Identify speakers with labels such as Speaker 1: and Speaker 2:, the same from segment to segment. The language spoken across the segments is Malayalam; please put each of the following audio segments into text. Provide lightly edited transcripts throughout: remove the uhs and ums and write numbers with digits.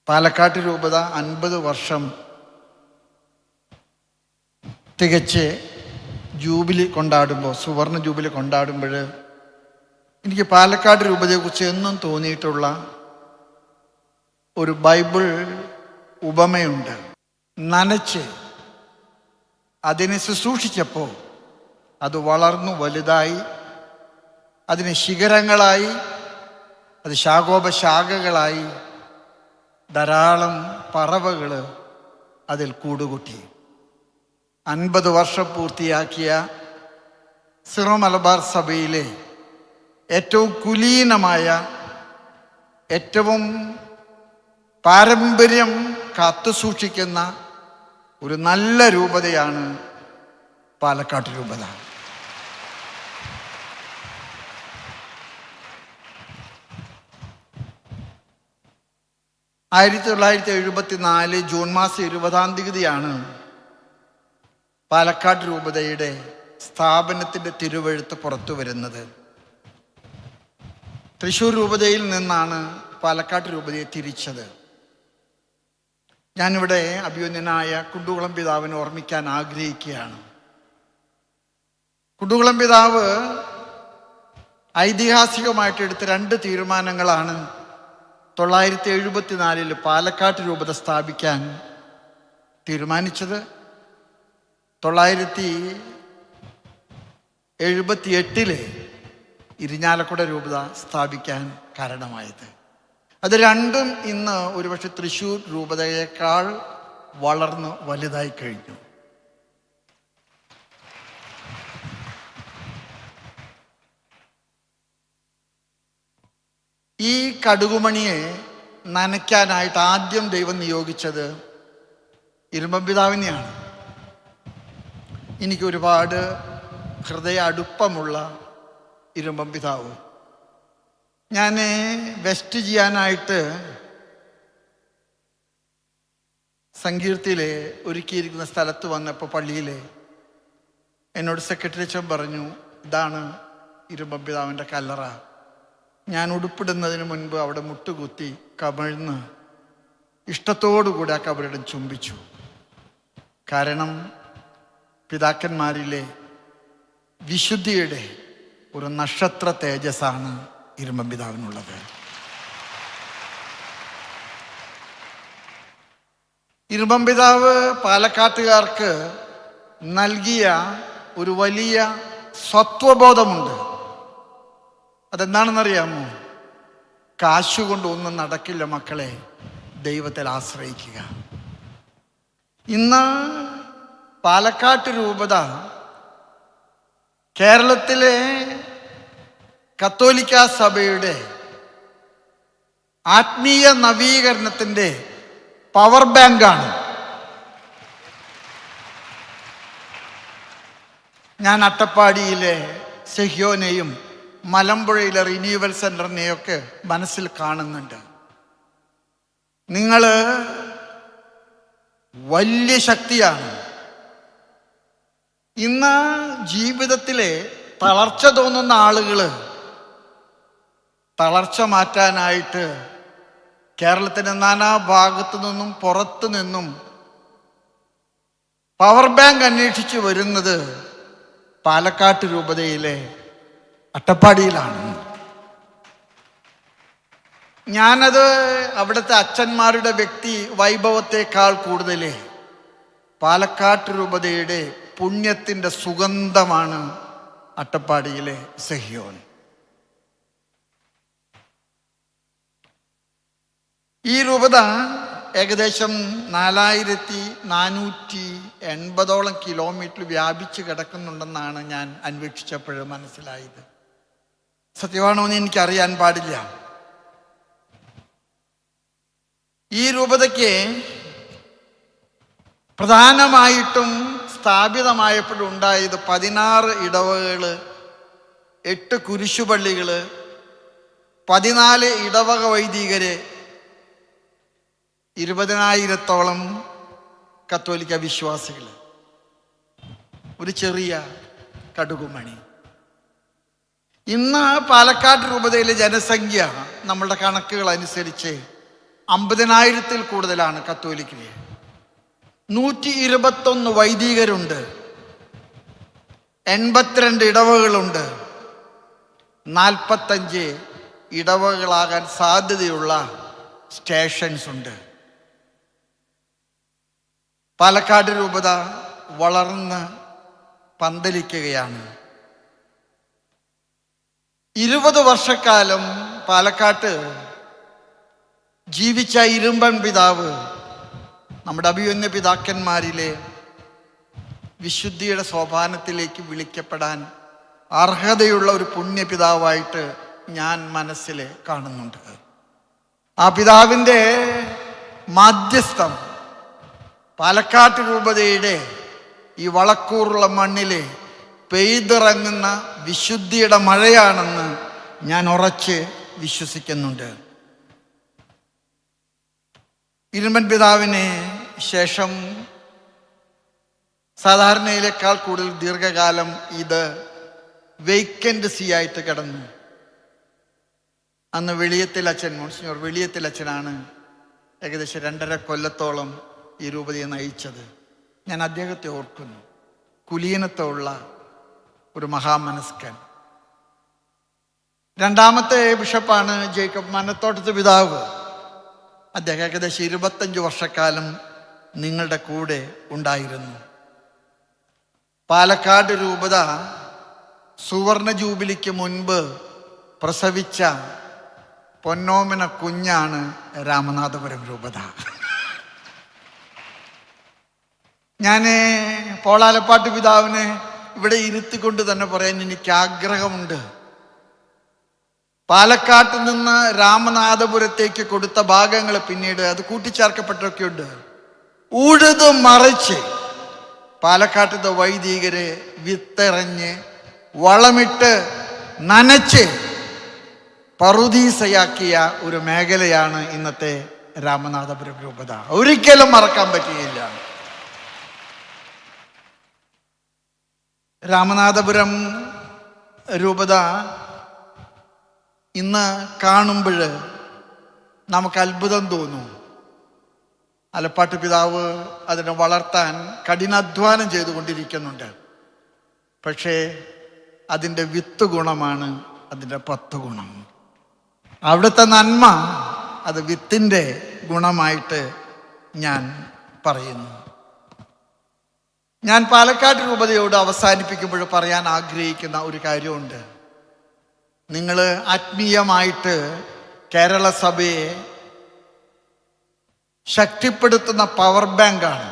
Speaker 1: പാലക്കാട് രൂപത 50 വർഷം തികച്ച് ജൂബിലി കൊണ്ടാടുമ്പോൾ, സുവർണ ജൂബിലി കൊണ്ടാടുമ്പോൾ എനിക്ക് പാലക്കാട് രൂപതയെക്കുറിച്ച് എന്നും തോന്നിയിട്ടുള്ള ഒരു ബൈബിൾ ഉപമയുണ്ട്. നനച്ച് അതിനെ ശുശ്രൂഷിച്ചപ്പോൾ അത് വളർന്നു വലുതായി, അതിന് ശിഖരങ്ങളായി, അത് ശാഖോപശാഖകളായി, ധാരാളം പറവകൾ അതിൽ കൂടുകൂട്ടി. 50 വർഷം പൂർത്തിയാക്കിയ സിറോ മലബാർ സഭയിലെ ഏറ്റവും കുലീനമായ, ഏറ്റവും പാരമ്പര്യം കാത്തുസൂക്ഷിക്കുന്ന ഒരു നല്ല രൂപതയാണ് പാലക്കാട് രൂപത. ആയിരത്തി 1974 ജൂൺ മാസം 20-ാം തീയതിയാണ് പാലക്കാട് രൂപതയുടെ സ്ഥാപനത്തിൻ്റെ തിരുവെഴുത്ത് പുറത്തു വരുന്നത്. തൃശ്ശൂർ രൂപതയിൽ നിന്നാണ് പാലക്കാട് രൂപതയെ തിരിച്ചത്. ഞാനിവിടെ അഭിമന്യനായ കുണ്ടുകുളം പിതാവിനെ ഓർമ്മിക്കാൻ ആഗ്രഹിക്കുകയാണ്. കുണ്ടുകുളം പിതാവ് ഐതിഹാസികമായിട്ട് എടുത്ത 2 തീരുമാനങ്ങളാണ് 974 പാലക്കാട് രൂപത സ്ഥാപിക്കാൻ തീരുമാനിച്ചത്. 978 ഇരിഞ്ഞാലക്കുട രൂപത സ്ഥാപിക്കാൻ കാരണമായത്. അത് രണ്ടും ഇന്ന് ഒരുപക്ഷെ തൃശ്ശൂർ രൂപതയേക്കാൾ വളർന്ന് വലുതായി കഴിഞ്ഞു. ഈ കടുകുമണിയെ നനയ്ക്കാനായിട്ട് ആദ്യം ദൈവം നിയോഗിച്ചത് ഇരുമ്പം പിതാവിനെയാണ്. എനിക്ക് ഒരുപാട് ഹൃദയ അടുപ്പമുള്ള ഇരുമ്പം പിതാവ്. ഞാൻ വെസ്റ്റ് ചെയ്യാനായിട്ട് സങ്കീർത്തിയിൽ ഒരുക്കിയിരിക്കുന്ന സ്ഥലത്ത് വന്നപ്പോൾ പള്ളിയിൽ എന്നോട് സെക്രട്ടറി അച്ഛൻ പറഞ്ഞു, ഇതാണ് ഇരുമ്പം പിതാവിൻ്റെ കല്ലറ. ഞാൻ ഉടുപ്പിടുന്നതിന് മുൻപ് അവിടെ മുട്ടുകുത്തി കമിഴ്ന്ന് ഇഷ്ടത്തോടുകൂടി ആ കബറിടം ചുംബിച്ചു. കാരണം പിതാക്കന്മാരിലെ വിശുദ്ധിയുടെ ഒരു നക്ഷത്ര തേജസ്സാണ് ഇരുമ്പം പിതാവിനുള്ളത്. ഇരുമ്പം പിതാവ് പാലക്കാട്ടുകാർക്ക് നൽകിയ ഒരു വലിയ സ്വത്വബോധമുണ്ട്. അതെന്താണെന്നറിയാമോ? കാശുകൊണ്ട് ഒന്നും നടക്കില്ല മക്കളെ, ദൈവത്തിൽ ആശ്രയിക്കുക. ഇന്ന് പാലക്കാട് രൂപത കേരളത്തിലെ കത്തോലിക്ക സഭയുടെ ആത്മീയ നവീകരണത്തിൻ്റെ പവർ ബാങ്കാണ്. ഞാൻ അട്ടപ്പാടിയിലെ സെഹ്യോനെയും മലമ്പുഴയിലെ റിന്യൂവൽ സെൻ്ററിനെയൊക്കെ മനസ്സിൽ കാണുന്നുണ്ട്. നിങ്ങൾ വലിയ ശക്തിയാണ്. ഇന്ന് ജീവിതത്തിലെ തളർച്ച തോന്നുന്ന ആളുകൾ തളർച്ച മാറ്റാനായിട്ട് കേരളത്തിൻ്റെ നാനാ ഭാഗത്തു നിന്നും പുറത്തു നിന്നും പവർ ബാങ്ക് അന്വേഷിച്ച് വരുന്നത് പാലക്കാട് രൂപതയിലെ അട്ടപ്പാടിയിലാണ്. ഞാനത് അവിടുത്തെ അച്ഛന്മാരുടെ വ്യക്തി വൈഭവത്തെക്കാൾ കൂടുതൽ പാലക്കാട് രൂപതയുടെ പുണ്യത്തിൻ്റെ സുഗന്ധമാണ് അട്ടപ്പാടിയിലെ സെഹ്യോൻ. ഈ രൂപത ഏകദേശം 4480 കിലോമീറ്റർ വ്യാപിച്ച് കിടക്കുന്നുണ്ടെന്നാണ് ഞാൻ അന്വേഷിച്ചപ്പോൾ മനസ്സിലായത്. സത്യമാണോ എന്ന് എനിക്കറിയാൻ പാടില്ല. ഈ രൂപതയ്ക്ക് പ്രധാനമായിട്ടും സ്ഥാപിതമായപ്പോഴുണ്ടായത് 16 ഇടവകകൾ, 8 കുരിശുപള്ളികൾ, 14 ഇടവക വൈദികര്, 20,000-ഓളം കത്തോലിക്ക വിശ്വാസികൾ, ഒരു ചെറിയ കടുകുമണി. ഇന്ന് പാലക്കാട് രൂപതയിലെ ജനസംഖ്യ നമ്മളുടെ കണക്കുകൾ അനുസരിച്ച് 50,000-ൽ കൂടുതലാണ് കത്തോലിക്കര്. 121 വൈദികരുണ്ട്, 82 ഇടവകളുണ്ട്, 45 ഇടവകളാകാൻ സാധ്യതയുള്ള സ്റ്റേഷൻസ് ഉണ്ട്. പാലക്കാട് രൂപത വളർന്ന് പന്തലിക്കുകയാണ്. 20 വർഷക്കാലം പാലക്കാട്ട് ജീവിച്ച ഇരുമ്പൻ പിതാവ് നമ്മുടെ അഭിമന്യ പിതാക്കന്മാരിലെ വിശുദ്ധിയുടെ സോപാനത്തിലേക്ക് വിളിക്കപ്പെടാൻ അർഹതയുള്ള ഒരു പുണ്യപിതാവായിട്ട് ഞാൻ മനസ്സിൽ കാണുന്നുണ്ട്. ആ പിതാവിൻ്റെ മാധ്യസ്ഥം പാലക്കാട്ട് രൂപതയുടെ ഈ വളക്കൂറുള്ള മണ്ണിൽ പെയ്തിറങ്ങുന്ന വിശുദ്ധിയുടെ മഴയാണെന്ന് ഞാൻ ഉറച്ച് വിശ്വസിക്കുന്നുണ്ട്. ഇരുമ്പൻ പിതാവിന് ശേഷം സാധാരണയിലേക്കാൾ കൂടുതൽ ദീർഘകാലം ഇത് വേക്കൻസി ആയിട്ട് കിടന്നു. അന്ന് വെളിയത്തിൽ അച്ഛൻ, മോൺസിഞ്ഞോർ വെളിയത്തിൽ അച്ഛനാണ് ഏകദേശം 2.5 കൊല്ലത്തോളം ഈ രൂപതയെ നയിച്ചത്. ഞാൻ അദ്ദേഹത്തെ ഓർക്കുന്നു. കുലീനത്തുള്ള ഒരു മഹാമനസ്കൻ. രണ്ടാമത്തെ ബിഷപ്പാണ് ജേക്കബ് മനത്തോട്ടത്ത് പിതാവ്. അദ്ദേഹം ഏകദേശം 25 വർഷക്കാലം നിങ്ങളുടെ കൂടെ ഉണ്ടായിരുന്നു. പാലക്കാട് രൂപത സുവർണ ജൂബിലിക്ക് മുൻപ് പ്രസവിച്ച പൊന്നോമന കുഞ്ഞാണ് രാമനാഥപുരം രൂപത. ഞാൻ പോളാലപ്പാട്ട് പിതാവിനെ ഇവിടെ ഇരുത്തിക്കൊണ്ട് തന്നെ പറയാൻ എനിക്ക് ആഗ്രഹമുണ്ട്. പാലക്കാട്ട് നിന്ന് രാമനാഥപുരത്തേക്ക് കൊടുത്ത ഭാഗങ്ങൾ പിന്നീട് അത് കൂട്ടിച്ചേർക്കപ്പെട്ടൊക്കെയുണ്ട്. ഉഴുത് മറിച്ച് പാലക്കാട്ടത്തെ വൈദികരെ വിത്തെറിഞ്ഞ് വളമിട്ട് നനച്ച് പറുദീസയാക്കിയ ഒരു മേഖലയാണ് ഇന്നത്തെ രാമനാഥപുരം രൂപത. ഒരിക്കലും മറക്കാൻ പറ്റുകയില്ല. രാമനാഥപുരം രൂപത ഇന്ന് കാണുമ്പോൾ നമുക്ക് അത്ഭുതം തോന്നും. ആലപ്പാട്ട് പിതാവ് അതിനെ വളർത്താൻ കഠിനാധ്വാനം ചെയ്തുകൊണ്ടിരിക്കുന്നുണ്ട്. പക്ഷേ അതിൻ്റെ വിത്ത് ഗുണമാണ് അതിൻ്റെ 10 ഗുണം. അവിടുത്തെ നന്മ അത് വിത്തിൻ്റെ ഗുണമായിട്ട് ഞാൻ പറയുന്നു. ഞാൻ പാലക്കാട് രൂപതയോട് അവസാനിപ്പിക്കുമ്പോൾ പറയാൻ ആഗ്രഹിക്കുന്ന ഒരു കാര്യമുണ്ട്. നിങ്ങൾ ആത്മീയമായിട്ട് കേരള സഭയെ ശക്തിപ്പെടുത്തുന്ന പവർ ബാങ്കാണ്.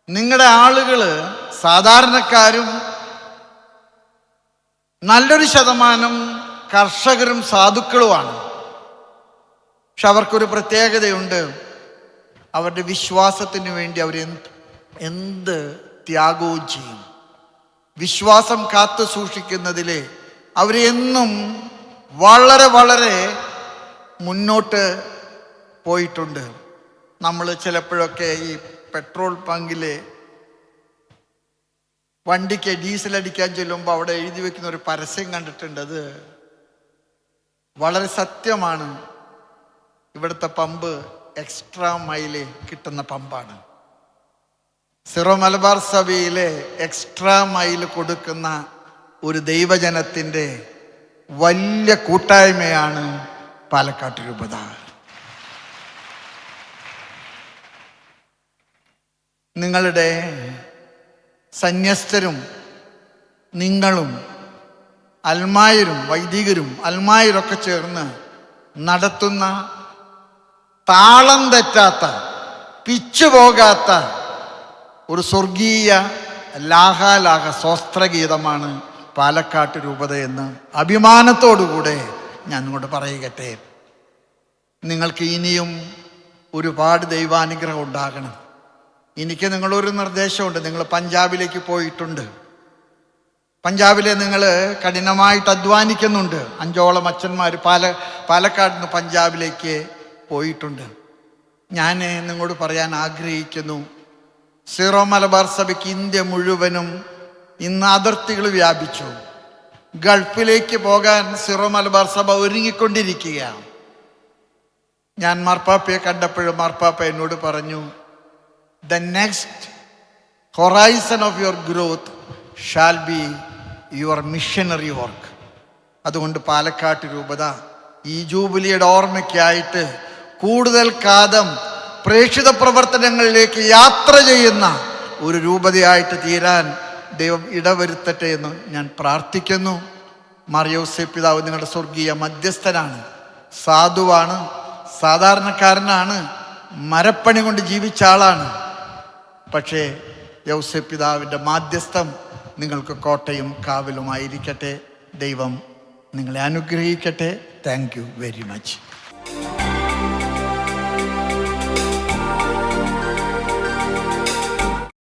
Speaker 1: നിങ്ങളുടെ ആളുകൾ സാധാരണക്കാരും നല്ലൊരു ശതമാനം കർഷകരും സാധുക്കളുമാണ്. പക്ഷെ അവർക്കൊരു പ്രത്യേകതയുണ്ട്. അവരുടെ വിശ്വാസത്തിന് വേണ്ടി അവർ എന്ത് ത്യാഗവും ചെയ്യും. വിശ്വാസം കാത്തു സൂക്ഷിക്കുന്നതിൽ അവരെന്നും വളരെ വളരെ മുന്നോട്ട് പോയിട്ടുണ്ട്. നമ്മൾ ചിലപ്പോഴൊക്കെ ഈ പെട്രോൾ പങ്കിൽ വണ്ടിക്ക് ഡീസൽ അടിക്കാൻ ചെല്ലുമ്പോൾ അവിടെ എഴുതി വെക്കുന്ന ഒരു പരസ്യം കണ്ടിട്ടുണ്ട്. അത് വളരെ സത്യമാണ്. ഇവിടുത്തെ പമ്പ് എക്സ്ട്രാ മൈല് കിട്ടുന്ന പമ്പാണ്. സിറോ മലബാർ സഭയിലെ എക്സ്ട്രാ മൈൽ കൊടുക്കുന്ന ഒരു ദൈവജനത്തിൻ്റെ വലിയ കൂട്ടായ്മയാണ് പാലക്കാട്ട് രൂപത. നിങ്ങളുടെ സന്യസ്തരും നിങ്ങളും അൽമായരും വൈദികരും അൽമായരൊക്കെ ചേർന്ന് നടത്തുന്ന താളം തെറ്റാത്ത പിച്ചു പോകാത്ത ഒരു സ്വർഗീയ ലാഹാലാഹ സ്വസ്ത്രഗീതമാണ് പാലക്കാട്ട് രൂപത എന്ന് അഭിമാനത്തോടുകൂടെ ഞാൻ നിങ്ങളോട് പറയുകട്ടെ. നിങ്ങൾക്ക് ഇനിയും ഒരുപാട് ദൈവാനുഗ്രഹം ഉണ്ടാകണം. എനിക്ക് നിങ്ങളൊരു നിർദ്ദേശമുണ്ട്. നിങ്ങൾ പഞ്ചാബിലേക്ക് പോയിട്ടുണ്ട്. പഞ്ചാബിലെ നിങ്ങൾ കഠിനമായിട്ട് അധ്വാനിക്കുന്നുണ്ട്. 5ഓളം അച്ഛന്മാർ പാലക്കാട് നിന്ന് പഞ്ചാബിലേക്ക് പോയിട്ടുണ്ട്. ഞാൻ നിങ്ങളോട് പറയാൻ ആഗ്രഹിക്കുന്നു, സീറോ മലബാർ സഭയ്ക്ക് ഇന്ത്യ മുഴുവനും ഇന്ന് അതിർത്തികൾ വ്യാപിച്ചു. ഗൾഫിലേക്ക് പോകാൻ സീറോ മലബാർ സഭ ഒരുങ്ങിക്കൊണ്ടിരിക്കുകയാണ്. ഞാൻ മാർപ്പാപ്പയെ കണ്ടപ്പോഴും മാർപ്പാപ്പ എന്നോട് പറഞ്ഞു, the next horizon of your growth shall be your missionary work. അതുകൊണ്ട് പാലക്കാട്ട് രൂപത ഈ ജൂബിലിയുടെ ഓർമ്മയ്ക്കായിട്ട് കൂടുതൽ കാലം പ്രേക്ഷിത പ്രവർത്തനങ്ങളിലേക്ക് യാത്ര ചെയ്യുന്ന ഒരു രൂപതയായിട്ട് തീരാൻ ദൈവം ഇടവരുത്തട്ടെ എന്ന് ഞാൻ പ്രാർത്ഥിക്കുന്നു. മാർ യൗസേപ്പ് പിതാവ് നിങ്ങളുടെ സ്വർഗീയ മധ്യസ്ഥനാണ്, സാധുവാണ്, സാധാരണക്കാരനാണ്, മരപ്പണി കൊണ്ട് ജീവിച്ച ആളാണ്. പക്ഷേ യൗസേപ്പ് പിതാവിൻ്റെ മാധ്യസ്ഥം നിങ്ങൾക്ക് കോട്ടയും കാവലുമായിരിക്കട്ടെ. ദൈവം നിങ്ങളെ അനുഗ്രഹിക്കട്ടെ. Thank you very much.